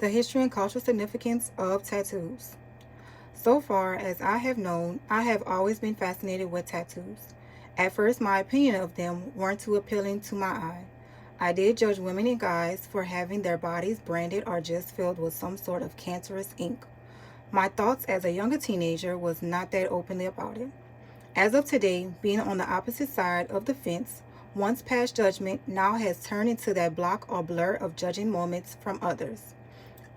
the history and cultural significance of tattoos. So far as I have known, I have always been fascinated with tattoos. At first, my opinion of them weren't too appealing to my eye. I did judge women and guys for having their bodies branded or just filled with some sort of cancerous ink. My thoughts as a younger teenager was not that openly about it. As of today, being on the opposite side of the fence, once past judgment now has turned into that block or blur of judging moments from others.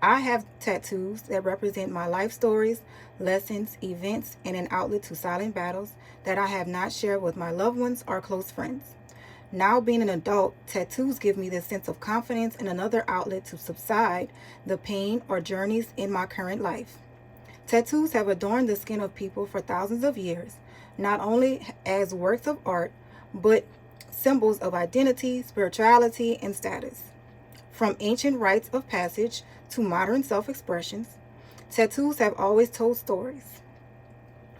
I have tattoos that represent my life stories, lessons, events, and an outlet to silent battles that I have not shared with my loved ones or close friends. Now, being an adult, tattoos give me this sense of confidence and another outlet to subside the pain or journeys in my current life. Tattoos have adorned the skin of people for thousands of years, not only as works of art, but symbols of identity, spirituality, and status. From ancient rites of passage to modern self expressions, tattoos have always told stories.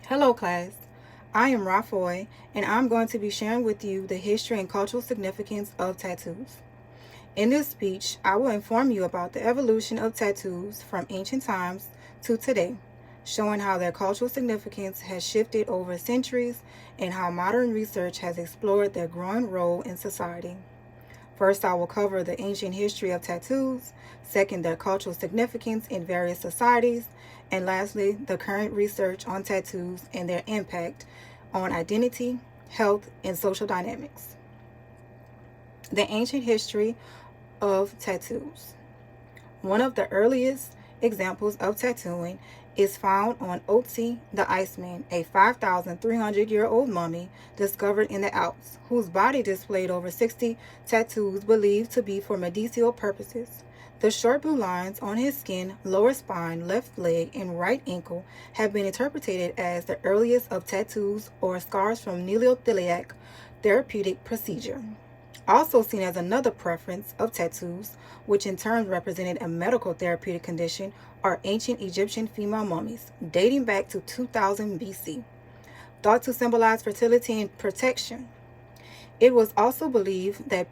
Hello, class. I am Rafoy, and I'm going to be sharing with you the history and cultural significance of tattoos. In this speech, I will inform you about the evolution of tattoos from ancient times to today, showing how their cultural significance has shifted over centuries and how modern research has explored their growing role in society. First, I will cover the ancient history of tattoos, second, their cultural significance in various societies, and lastly, the current research on tattoos and their impact on identity, health, and social dynamics. The ancient history of tattoos. One of the earliest examples of tattooing is found on Otzi the Iceman, a 5,300-year-old mummy discovered in the Alps, whose body displayed over 60 tattoos believed to be for medicinal purposes. The short blue lines on his skin, lower spine, left leg, and right ankle have been interpreted as the earliest of tattoos or scars from neonatal therapeutic procedure. Also seen as another preference of tattoos, which in turn represented a medical therapeutic condition, are ancient Egyptian female mummies, dating back to 2000 BC, thought to symbolize fertility and protection. It was also believed that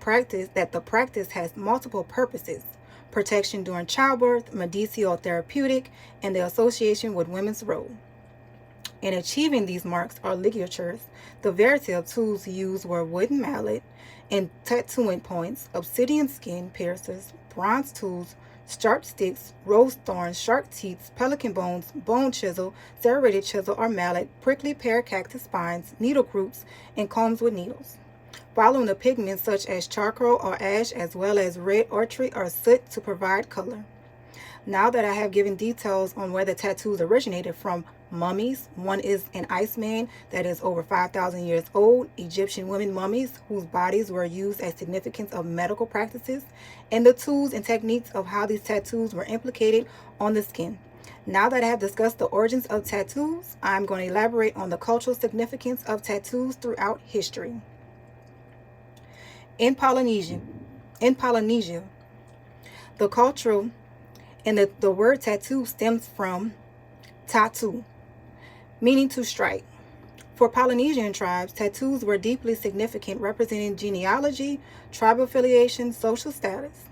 the practice has multiple purposes: protection during childbirth, medicinal therapeutic, and the association with women's role. In achieving these marks or ligatures, the variety of tools used were wooden mallet and tattooing points, obsidian skin piercers, bronze tools, sharp sticks, rose thorns, shark teeth, pelican bones, bone chisel, serrated chisel or mallet, prickly pear cactus spines, needle groups, and combs with needles. Following the pigments such as charcoal or ash, as well as red ochre or soot to provide color. Now that I have given details on where the tattoos originated from, mummies, one is an Iceman that is over 5,000 years old, Egyptian women mummies whose bodies were used as significance of medical practices, and the tools and techniques of how these tattoos were implicated on the skin. Now that I have discussed the origins of tattoos, I'm going to elaborate on the cultural significance of tattoos throughout history. In Polynesia, the cultural and the word tattoo stems from tattoo, meaning to strike. For Polynesian tribes, tattoos were deeply significant, representing genealogy, tribal affiliation, social status.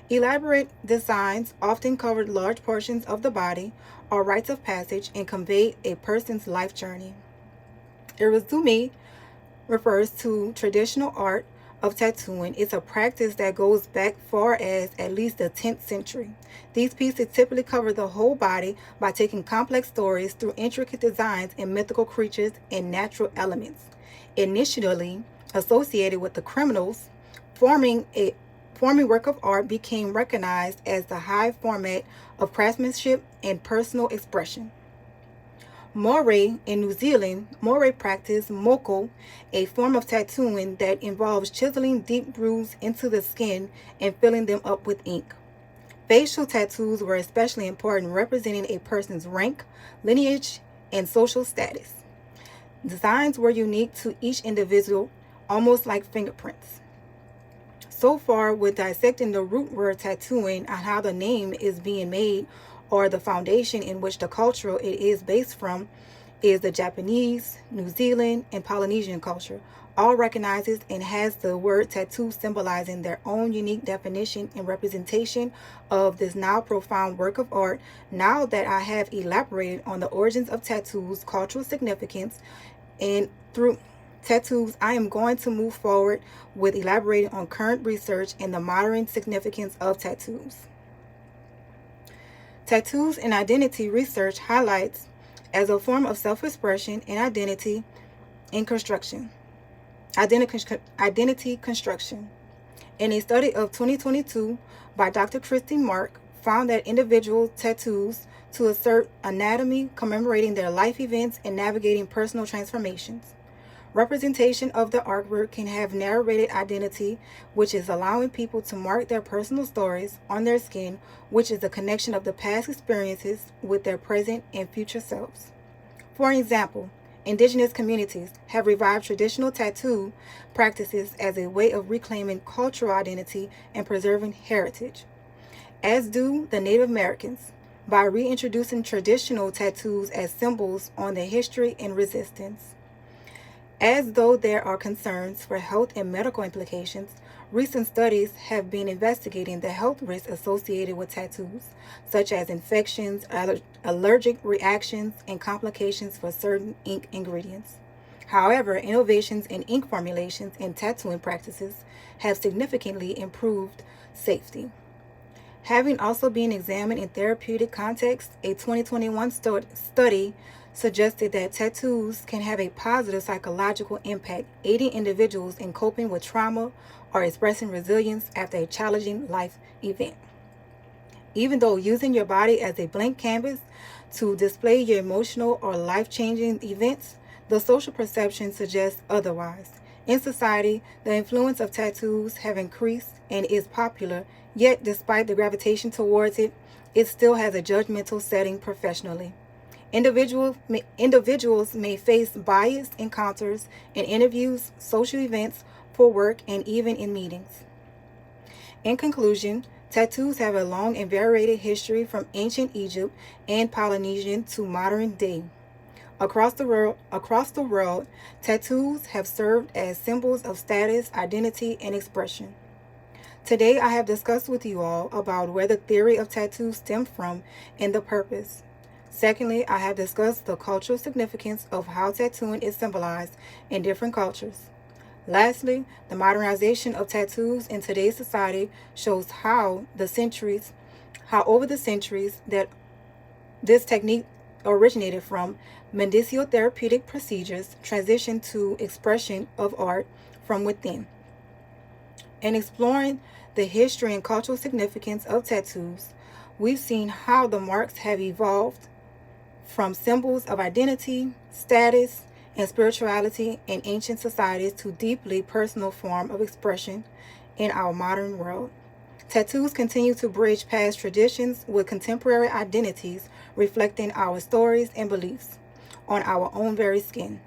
Elaborate designs often covered large portions of the body or rites of passage and conveyed a person's life journey. Irezumi refers to traditional art of tattooing. It's a practice that goes back far as at least the 10th century. These pieces typically cover the whole body by taking complex stories through intricate designs and mythical creatures and natural elements. Initially associated with the criminals, forming work of art became recognized as the high format of craftsmanship and personal expression. Moray in New Zealand, Moray practice moko, a form of tattooing that involves chiseling deep grooves into the skin and filling them up with ink. Facial tattoos were especially important, representing a person's rank, lineage, and social status. Designs were unique to each individual, almost like fingerprints. So far, with dissecting the root word tattooing and how the name is being made, or the foundation in which the culture it is based from, is the Japanese, New Zealand, and Polynesian culture, all recognizes and has the word tattoo symbolizing their own unique definition and representation of this now profound work of art. Now that I have elaborated on the origins of tattoos, cultural significance, and through tattoos, I am going to move forward with elaborating on current research and the modern significance of tattoos. Tattoos and identity research highlights as a form of self-expression and identity in construction. Identity construction. In a study of 2022 by Dr. Christy Mark, found that individual tattoos to assert anatomy commemorating their life events and navigating personal transformations. Representation of the artwork can have narrated identity, which is allowing people to mark their personal stories on their skin, which is a connection of the past experiences with their present and future selves. For example, indigenous communities have revived traditional tattoo practices as a way of reclaiming cultural identity and preserving heritage, as do the Native Americans, by reintroducing traditional tattoos as symbols on their history and resistance. As though there are concerns for health and medical implications, recent studies have been investigating the health risks associated with tattoos, such as infections, allergic reactions, and complications for certain ink ingredients. However, innovations in ink formulations and tattooing practices have significantly improved safety. Having also been examined in therapeutic contexts, a 2021 study suggested that tattoos can have a positive psychological impact, aiding individuals in coping with trauma or expressing resilience after a challenging life event. Even though using your body as a blank canvas to display your emotional or life-changing events, the social perception suggests otherwise. In society, the influence of tattoos have increased and is popular, yet despite the gravitation towards it, it still has a judgmental setting professionally. Individuals may face biased encounters in interviews, social events, for work, and even in meetings. In conclusion, tattoos have a long and varied history from ancient Egypt and Polynesian to modern day. Across the world, tattoos have served as symbols of status, identity, and expression. Today, I have discussed with you all about where the theory of tattoos stemmed from and the purpose. Secondly, I have discussed the cultural significance of how tattooing is symbolized in different cultures. Lastly, the modernization of tattoos in today's society shows how over the centuries that this technique originated from medicinal therapeutic procedures transitioned to expression of art from within. In exploring the history and cultural significance of tattoos, we've seen how the marks have evolved from symbols of identity, status, and spirituality in ancient societies to deeply personal form of expression in our modern world. Tattoos continue to bridge past traditions with contemporary identities, reflecting our stories and beliefs on our own very skin.